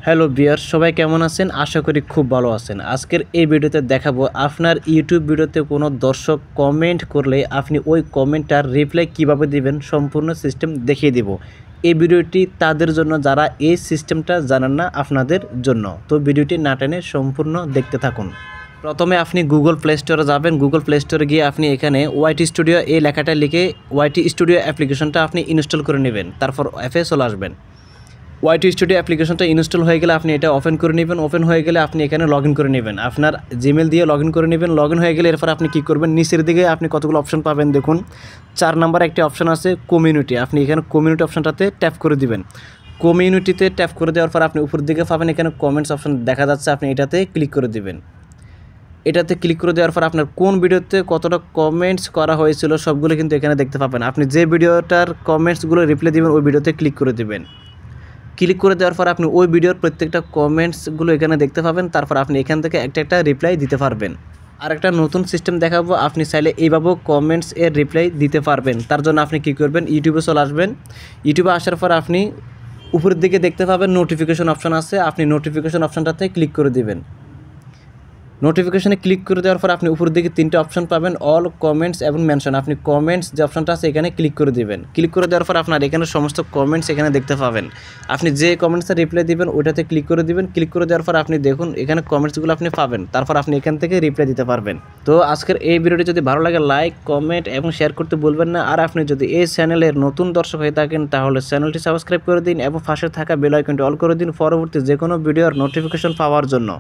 Hello viewers, সবাই কেমন আছেন? আশা করি খুব ভালো আছেন। আজকের এই ভিডিওতে দেখাবো আপনার ইউটিউব ভিডিওতে কোনো দর্শক কমেন্ট করলে আপনি ওই কমেন্টটার রিপ্লাই কিভাবে দিবেন, সম্পূর্ণ সিস্টেম দেখিয়ে দিব। এই ভিডিওটি তাদের জন্য যারা এই সিস্টেমটা জানেন না, আপনাদের জন্য। তো ভিডিওটি না টেনে সম্পূর্ণ দেখতে থাকুন। প্রথমে আপনি গুগল প্লে স্টোরে যাবেন। গুগল প্লে স্টোরে গিয়ে আপনি এখানে ওয়াইটি স্টুডিও এই লেখাটা লিখে ওয়াইটি স্টুডিও অ্যাপ্লিকেশনটা আপনি ইনস্টল করে নেবেন। তারপর অ্যাপে চলে আসবেন। ওয়াইটি স্টুডিও অ্যাপ্লিকেশনটা ইনস্টল হয়ে গেলে আপনি এটা ওপেন করে নেবেন। ওপেন হয়ে গেলে আপনি এখানে লগ ইন করে নেবেন, আপনার জিমেল দিয়ে লগ ইন করে নেবেন। লগ ইন হয়ে গেলে এরপর আপনি কী করবেন, নিচের দিকে আপনি কতগুলো অপশন পাবেন দেখুন। 4 নাম্বার একটি অপশন আছে কমিউনিটি, আপনি এখানে কমিউনিটি অপশনটাতে ট্যাপ করে দিবেন। কমিউনিটিতে ট্যাপ করে দেওয়ার পর আপনি উপর দিকে পাবেন এখানে কমেন্টস অপশন দেখা যাচ্ছে, আপনি এটাতে ক্লিক করে দিবেন। এটাতে ক্লিক করে দেওয়ার পর আপনার কোন ভিডিওতে কতটা কমেন্টস করা হয়েছিল সবগুলো কিন্তু এখানে দেখতে পাবেন। আপনি যে ভিডিওটার কমেন্টসগুলো রিপ্লাই দিবেন ওই ভিডিওতে ক্লিক করে দিবেন। ক্লিক করে দেওয়ার পর আপনি ওই ভিডিওর প্রত্যেকটা কমেন্টসগুলো এখানে দেখতে পাবেন। তারপর আপনি এখান থেকে একটা রিপ্লাই দিতে পারবেন। আর একটা নতুন সিস্টেম দেখাবো, আপনি চাইলে এইভাবেও কমেন্টস এর রিপ্লাই দিতে পারবেন। তার জন্য আপনি কী করবেন, ইউটিউবে চলে আসবেন। ইউটিউবে আসার পর আপনি উপরের দিকে দেখতে পাবেন নোটিফিকেশন অপশন আছে, আপনি নোটিফিকেশন অপশনটাতে ক্লিক করে দিবেন। নোটিফিকেশনে ক্লিক করে দেওয়ার পর আপনি উপর দিকে 3টে অপশন পাবেন, অল, কমেন্টস এবং মেনশন। আপনি কমেন্টস যে অপশনটা আছে এখানে ক্লিক করে দিবেন। ক্লিক করে দেওয়ার পর আপনার এখানে সমস্ত কমেন্টস এখানে দেখতে পাবেন। আপনি যে কমেন্টসে রিপ্লাই দিবেন ওইটাতে ক্লিক করে দিবেন। ক্লিক করে দেওয়ার পর আপনি দেখুন এখানে কমেন্টসগুলো আপনি পাবেন। তারপর আপনি এখান থেকে রিপ্লাই দিতে পারবেন। তো আজকের এই ভিডিওটি যদি ভালো লাগে লাইক, কমেন্ট এবং শেয়ার করতে ভুলবেন না। আর আপনি যদি এই চ্যানেলের নতুন দর্শক হয়ে থাকেন তাহলে চ্যানেলটি সাবস্ক্রাইব করে দিন এবং পাশে থাকা বেল আইকনটি অল করে দিন পরবর্তী যে কোনো ভিডিওর নোটিফিকেশন পাওয়ার জন্য।